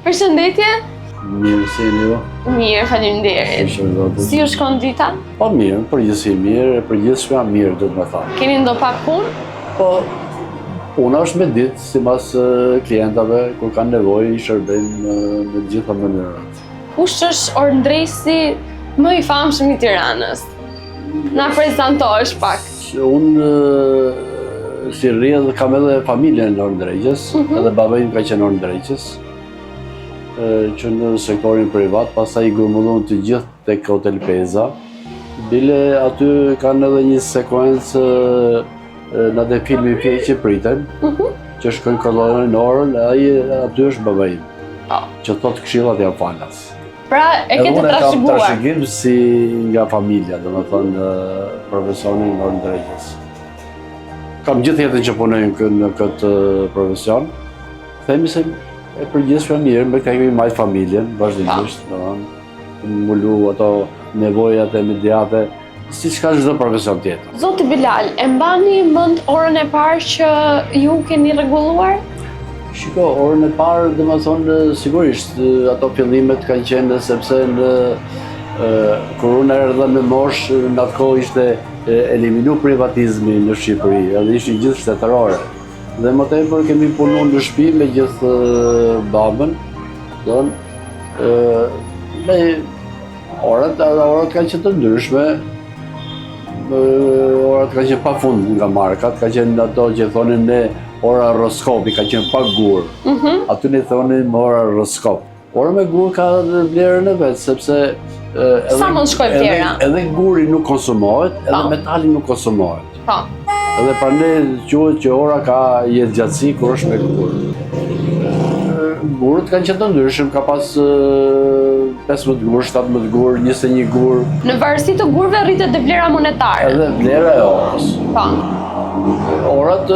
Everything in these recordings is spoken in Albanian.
Përshëndetje. Mirë, si jeni ju? Mirë, faleminderit. Si ju shkon dita? Po mirë, përgjithësi mirë, përgjithshme mirë do të më thënë. Keni ndo pak punë? Po, puna është me ditë, sipas klientave, kur kanë nevojë i shërbejmë në të gjitha mënyrat. Kush është orëndresi më i famshëm i Tiranës? Na prezantohesh pak. Unë si rrjedh kam edhe familjen në orëndrejqës, edhe baba im ka qenë orëndrejqës, që në sektorin privat, pastaj i grumullon të gjithë tek Hotel Peza. Bile aty kanë edhe një sekuencë në atë filmi Fjeqë që priten, që shkojnë kolonën në orën, aty është baba im, që thot këshillat janë falas. Pra e kete trashëguar. Edhe unë kam trashëgim si nga familja, domethënë profesionin në orëndrejqës. Kam gjithë jetën që punoj në këtë profesion. Themi se e përgjithshme mirë, me ka kemi majtë familjen, vazhdimisht, mbulu ato nevojat e imediate, si çka çdo profesion tjetër. Zoti Bilal, e mbani mend orën e parë që ju keni rregulluar? Shiko, orën e parë, domethënë sigurisht ato fillimet kanë qenë sepse kur unë erdha në moshë, në atë kohë ishte eliminu privatizmi në Shqipëri, edhe ishin gjithë shtetërore. Dhe më tepër kemi punu në shtëpi me gjithë babën, me orat kanë qenë të ndryshme, orat kanë qenë pa fund nga markat, ka qenë ato që thonin ne ora roskopi, ka qenë pa gur. Aty ne thonin ora roskop. Ora me gur ka vlerën e vet, sepse sa mund shkoj vlera? Edhe guri nuk konsumohet, edhe metali nuk konsumohet. Po. Edhe pra ne quhet që ora ka jetë gjatësi kur është me gur. Gurët kanë qenë të ndryshëm, ka pas 15 gur, 17 gur, 21 gur. Në varësi të gurëve rritet dhe vlera monetare. Edhe vlera e orës. Po. Orat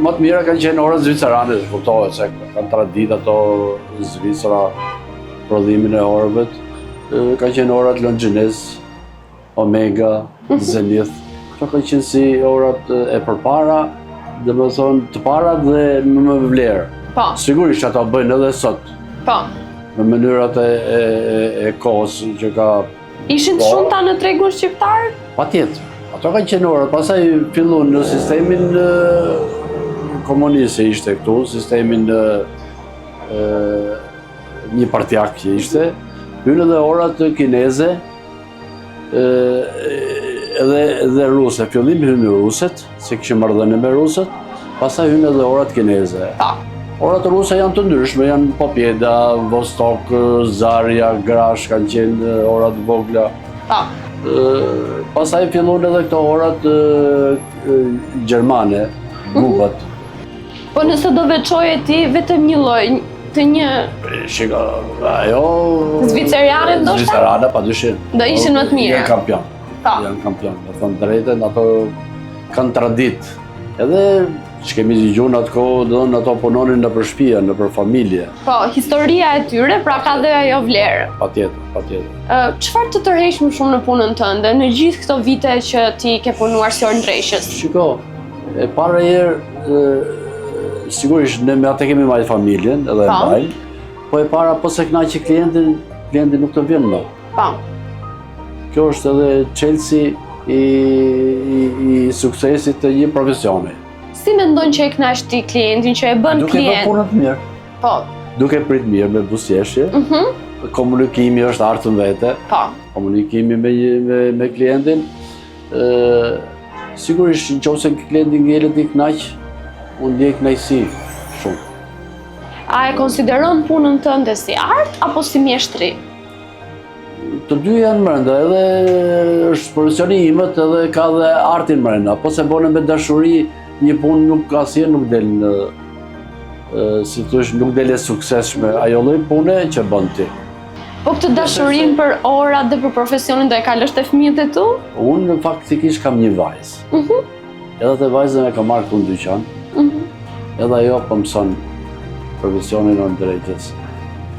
më të mira kanë qenë orat zvicerane, kuptohet se kanë tradit ato Zvicra, prodhimin e orëve. Kanë qenë orat Longines, Omega, Zenith. Këto kanë qenë si orat e përpara, dhe më thonë të para dhe më vlerë. Po. Sigurisht ato bëjnë edhe sot. Po. Në mënyrat e kohës që ka... Ishin të shumta në tregun shqiptar? Patjetër. Ato kanë qenë orat, pastaj filluan në sistemin komunist që ishte këtu, sistemin një partijak që ishte, hynë edhe orat kineze edhe ruse. Fillim hynë ruset, se kishim marrëdhënie me ruset, pastaj hynë edhe orat kineze. Orat ruse janë të ndryshme, janë Popjeda, Vostok, Zarja, Grash, kanë qenë orat vogla. Pastaj fillon edhe këto orat gjermane, gubat. Po nëse do veçoje ti vetëm një lloj të një... Shiko, ajo... Zviceriane ndoshta? Zviceriane, padyshim. Do ishin më të mira. Janë kampion. Janë kampion. Me thënë drejtën, ato kanë tradit. Edhe që kemi zgjuar në atë kohë, do në ato punonin në për shtëpia, në për familje. Po, historia e tyre, pra ka dhe ajo vlerë. Patjetër. Çfarë të tërheq më shumë në punën tënde, në gjithë këto vite që ti ke punuar si orëndrejqës? Shiko, e para herë, sigurisht ne me atë kemi marrë familjen edhe e mbajmë, po e para po se kënaqë klienti nuk të vjen më. Po. Kjo është edhe çelësi i suksesit të një profesioni. Si mendon që e kënaq ti klientin që e bën klient? Duke bërë punën të mirë. Po. Duke prit mirë me buzëqeshje. Komunikimi është artën vete. Po. Komunikimi me klientin. Sigurisht nëse klienti ngelet i kënaq, unë ndjej kënaqësi shumë. A e konsideron punën tënde si art apo si mjeshtri? Të dy janë brenda, edhe është profesioni imet edhe ka dhe artin brenda. Po se bone me dashuri, një punë nuk asnjë nuk del në si thosh, nuk del e suksesshme. Ajo lloj pune që bën ti. Po këtë dashurinë për orat dhe për profesionin do e kalosh te fëmijët e tu? Unë faktikisht kam një vajzë. Edhe te vajzën e kam marrë këtu në dyqan. Edhe ajo po mëson profesionin e orëndrejqës.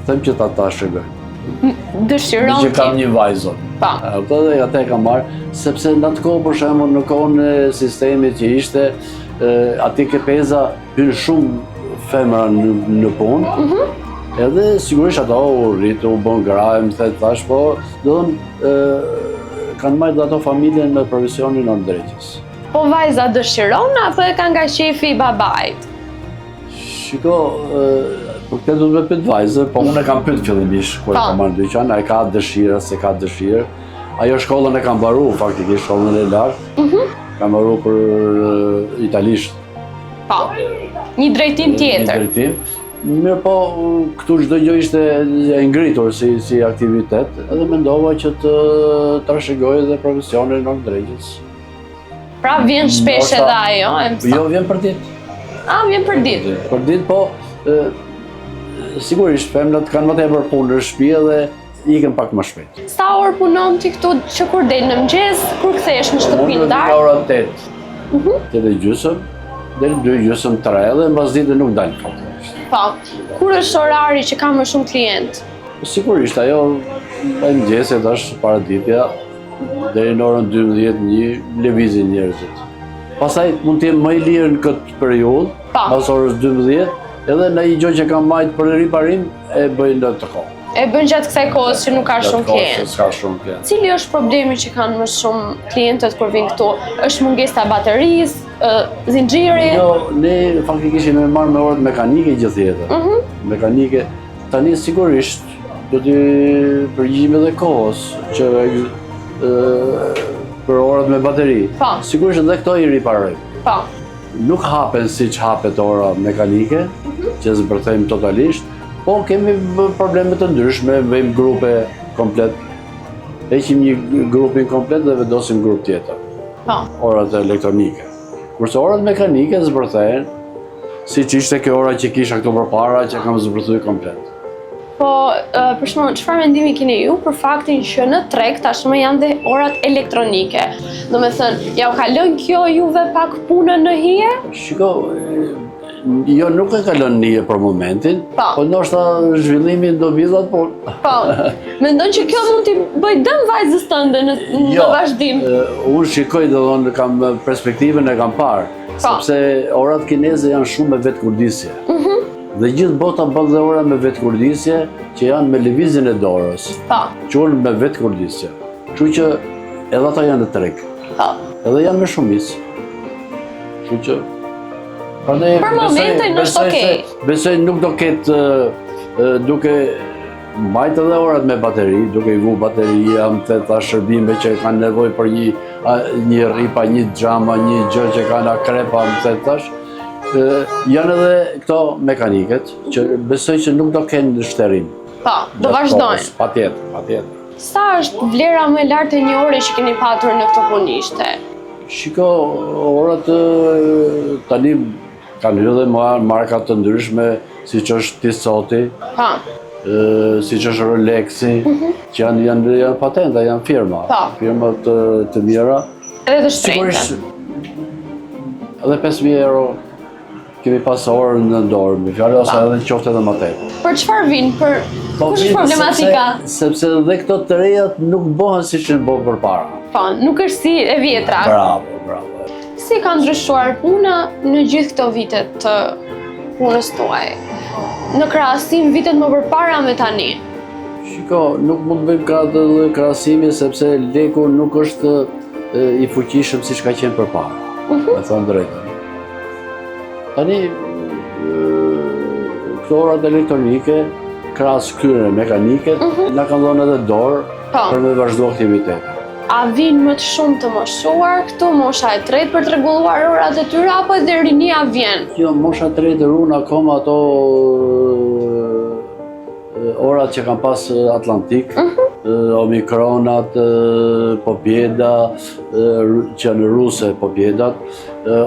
Them që ta shëgoj. Dëshiron që kam një vajzë. Ato dhe atë e kam marrë, sepse në atë kohë, për shembull, në kohën e sistemit që ishte, aty ke Peza hyn shumë femra në punë, Edhe sigurisht ato u rritë, u bën gra, më the thash, po do kanë marrë ato familjen me profesionin orndrejtjes. Po vajza dëshiron apo e ka nga shefi i babait? Shiko, për këtë do të më pyet vajzë, po unë e kam pyet fillimisht kur e kam marrë në dyqan, a e ka dëshirë, se ka dëshirë. Ajo shkollën e kam mbaru, faktikisht shkollën e lartë. Kam mbaru për italisht. Po, një drejtim tjetër. Një drejtim. Mirë po, këtu çdo gjë ishte e ngritur si aktivitet, edhe mendova që të trashëgoj edhe profesionin orndrejtjes. Pra vjen shpesh edhe ajo, e mëson? Jo, vjen për ditë. Vjen për ditë. Për ditë, po, sigurisht, femrat kanë më tepër punë në shtëpi dhe ikën pak më shpejt. Sa orë punon ti këtu që kur del në mëngjes, kur kthehesh në shtëpi Unë darkë? ora 8. 8:30, deri 2:30, 3 dhe mbas ditës nuk dal fort. Po, kur është orari që ka më shumë klient? Sigurisht, ajo e mëngjesit është paraditja, deri në orën 12:01 lëvizin njerëzit. Pastaj mund të jem më i lirë në këtë periudhë, pas orës 12, edhe në një gjë që kam majtë për riparim, e bëj në të kohë. E bën gjatë kësaj kohës që nuk ka shumë klient. S'ka shumë klient. Cili është problemi që kanë më shumë klientët kur vinë këtu? Është mungesa e baterisë, zinxhiri? Jo, ne faktikisht jemi marrë me orët mekanike gjithë jetën. Mekanike, tani sigurisht do t'i përgjigjim edhe kohës që për orët me bateri. Sigurisht edhe këto i riparojmë. Po. Nuk hapen siç hapet ora mekanike, që zbërthejmë totalisht, po kemi probleme të ndryshme, bëjmë grupe komplet. Heqim një grupin komplet dhe vendosim grup tjetër. Orat elektronike. Kurse orat mekanike zbërthehen, siç ishte kjo ora që kisha këtu përpara, që kam zbërthuar komplet. Po, për shembull, çfarë mendimi keni ju për faktin që në treg tashmë janë dhe orat elektronike? Domethënë, ja u ka lënë kjo juve pak punën në hije? Shiko, jo nuk e ka lënë në hije për momentin, po ndoshta zhvillimi do vizat punë. Po, mendon që kjo mund t'i bëj dëm vajzës tënde në vazhdim? Unë shikoj dhe thonë kam perspektivën e kam parë, sepse orat kineze janë shumë me vetëkurdisje. Dhe gjithë bota bën dhe ora me vetëkurdisje që janë me lëvizjen e dorës. Quhen me vetëkurdisje. Kështu që edhe ata janë në treg. Edhe janë me shumicë. Kështu që për momentin është okej. Besoj nuk do ketë duke mbajtë edhe orat me bateri, duke i vu bateria, më theta shërbime që kanë nevojë për një rripa, një xhama, një gjë që kanë akrepa, më thetash. Janë edhe këto mekaniket, që besoj që nuk do kenë shtërim. Po, do vazhdojnë. Patjetër. Sa është vlera më e lartë e një ore që keni patur në këtë punishte? Shiko, orat tani kanë hyrë dhe marka të ndryshme, siç është Tissoti, siç është Rolexi, që janë patenta, janë firma të mira. Edhe të shtrenjta. Edhe 5.000 euro kemi pas orën në dorë, me fjalë ose edhe qoftë edhe më tepër. Për çfarë vinë? Kush është problematika? Sepse edhe këto të rejat nuk bëhen siç në bëhen përpara. Po, nuk është si e vjetra. Bravo. Si ka ndryshuar puna në gjithë këto vite të punës tuaj? Në krahasim vitet më përpara me tani? Shiko, nuk mund të bëjmë krahasime sepse leku nuk është i fuqishëm siç ka qenë përpara. Me thënë drejtën. Tani, këto orat elektronike, krahas këtyre mekanike, na kanë dhënë edhe dorë për me vazhdu aktivitetin. A vinë më të shumë të moshuar këtu, mosha e tretë për të rregulluar orat e tyre, apo edhe rinia vjen? Jo, mosha e tretë runë akoma ato orat që kanë pas Atlantik, Omikronat, Pobjeda, që në ruse Pobjedat,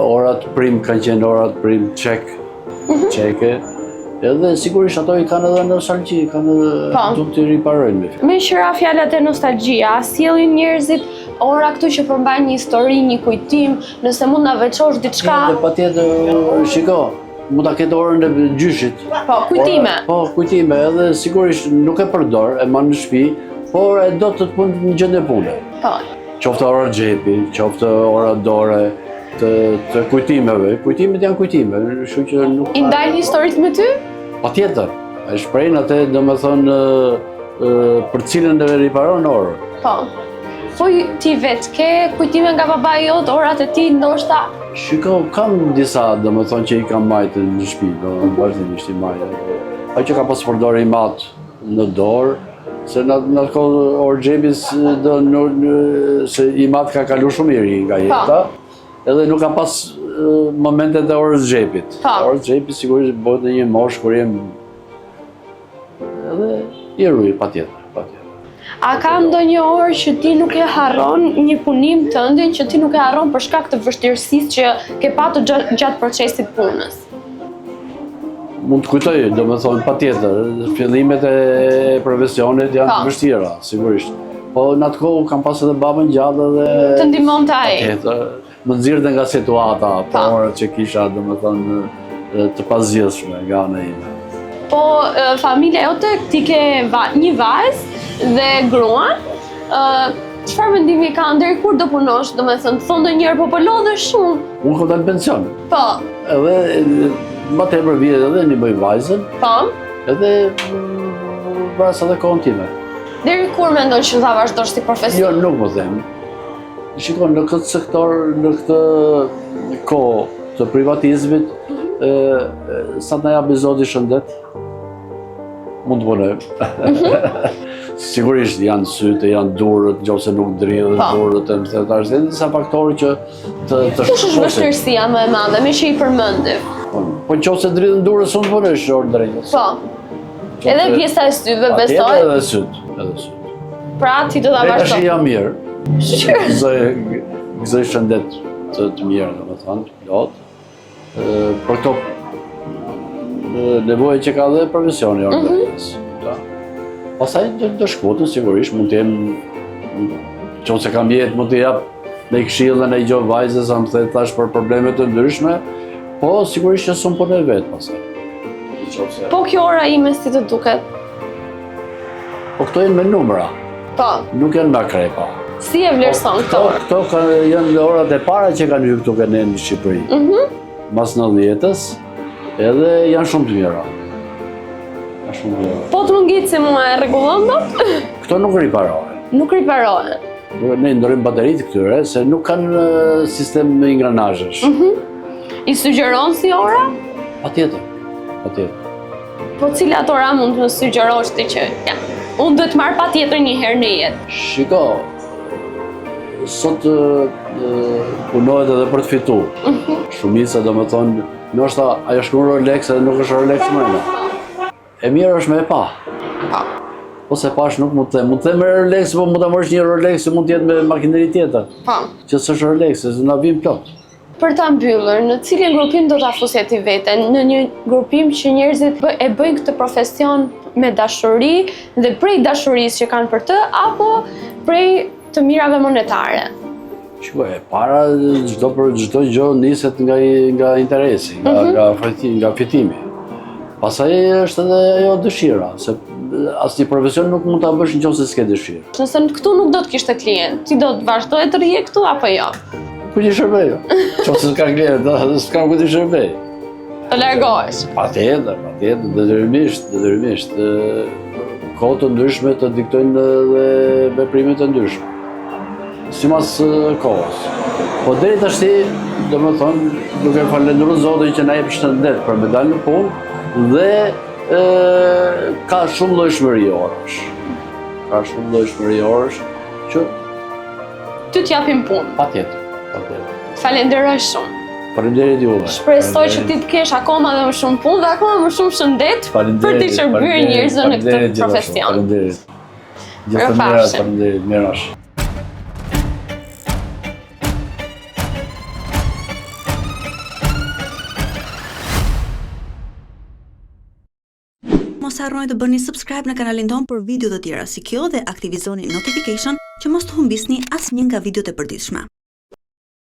orat prim kanë qenë orat prim çeke, edhe sigurisht ato i kanë edhe nostalgji, kanë du të riparojnë. Me qëra fjallat e nostalgjia, a sjellin njerëzit ora këtu që përmbajnë një histori, një kujtim, nëse mund na veçosh diçka? Patjetër, shiko. Mund ta ketë orën e gjyshit. Po, kujtime. Kujtime, edhe sigurisht nuk e përdor, e marr në shtëpi, por e do të punë në gjendje pune. Po. Qoftë ora xhepi, qoftë ora dore, të kujtimeve. Kujtimet janë kujtime, kështu që nuk. I ndajnë historitë me ty? Patjetër. Ai shprehin atë, domethënë për cilën do riparon orën. Po. Po ti vetë ke kujtime nga babai jot, orat e tij ndoshta? Shiko, kam disa, domethënë që i kam majtë në shtëpi, do vazhdimisht i majtë. Ai që ka pas përdorë i mat në dorë, se në atë kohë orë xhepis se i mat ka kalu shumë mirë nga jeta, edhe nuk ka pas momentet e orës xhepit. Orës xhepit sigurisht bëhet në një moshë kur jem edhe i ruaj patjetër. A ka ndonjë orë që ti nuk e harron, një punim tëndin që ti nuk e harron për shkak të vështirësisë që ke patur gjatë procesit punës? Mund të kujtoj, domethënë patjetër, fillimet e profesionit janë të vështira, sigurisht. Po në atë kohë kam pas edhe babën gjallë dhe të ndihmonte ai. Patjetër, më nxirrte nga situata, orët që kisha, domethënë të pazgjedhshme nga ana ime. Po familja jote, ti ke një vajzë dhe gruan, çfarë mendimi ka deri kur do punosh, domethënë thonë ndonjëherë po lodhe shumë. Unë kam dalë në pension. Po. Edhe më tepër vjet edhe një bëj vajzën. Po. Edhe vrasa dhe kohën time. Deri kur mendon që ta vazhdosh si profesion? Jo, nuk më them. Shikoj, në këtë sektor, në këtë kohë të privatizmit, sa të na japi Zoti shëndet, mund të punojmë. Sigurisht janë sytë, janë durët, nëse nuk dridhen durët, janë disa faktorë që të Kush është vështirësia më e madhe, me që i përmendim? Po nëse dridhen durët, s'u punosh orë drejtës. Po. Edhe pjesa e syve besoj. Edhe syt. Pra ti do ta vazhdosh. Tash jam mirë. Gëzoj shëndet të mirë, domethënë, plot. Për këto nevojë që ka dhe profesioni orë drejtës. Pastaj do shkotën, sigurisht, mund të jem, nëse kam jetë, mund të jap në këshill dhe në gjë vajzës, më the tash për probleme të ndryshme, po sigurisht që s'u punoj vetë pastaj. Po kjo ora ime si të duket? Po këto janë me numra. Po. Nuk janë me krepa. Si e vlerëson këto? Këto janë orat e para që kanë hyrë këtu në Shqipëri. Mas 90-s, edhe janë shumë të mira. Po të ngjitë se mua e rregullon dot? Këto nuk riparohen. Nuk riparohen. Ne ndorojmë bateritë këtyre, se nuk kanë sistem ingranazhesh. I sugjeron si ora? Patjetër. Po cilat ora mund të më sugjerosh ti që unë do të marr patjetër një herë në jetë? Shiko, sot punohet edhe për të fituar. Shumica domethënë, ndoshta ajo shkruan Rolex edhe nuk është Rolex më. E mirë është me e pa. Ose pash nuk mund të them. Mund të them Rolex, po mund ta marrësh një Rolex, mund të jetë me makineri tjetër. Që s'është Rolex, se na vin plot. Për ta mbyllur, në cilin grupim do ta fusje ti veten? Në një grupim që njerëzit e bëjnë këtë profesion me dashuri dhe prej dashurisë që kanë për të, apo prej të mirave monetare? Shikoj, para çdo gjë niset nga interesi, nga fitimi. Pastaj është edhe ajo dëshira, se asnjë profesion nuk mund ta bësh nëse s'ke dëshirë. Nëse këtu nuk do të kishte klient, ti do të vazhdoje të rije këtu apo jo? Ku ti shërbej? Nëse s'ka klient, s'ka ku ti shërbej. Të largohesh. Patjetër, detyrimisht. Kohë të ndryshme të diktojnë dhe veprime të ndryshme. Simas kohës. Po deri tash, domethënë, duke falendëruar Zotin që na jep shëndet për me dalë në punë, dhe ka shumë llojshmëri orësh. Që ty t'japim punë. Patjetër. Falenderoj shumë. Faleminderit juve. Shpresoj që ti të kesh akoma dhe më shumë punë dhe akoma më shumë shëndet për të shërbyer njerëzve në këtë profesion. Faleminderit. Gjithë faleminderit, mirash. Mos harroni të bëni subscribe në kanalin ton për video të tjera si kjo dhe aktivizoni notification që mos të humbisni asnjë nga videot e përditshme.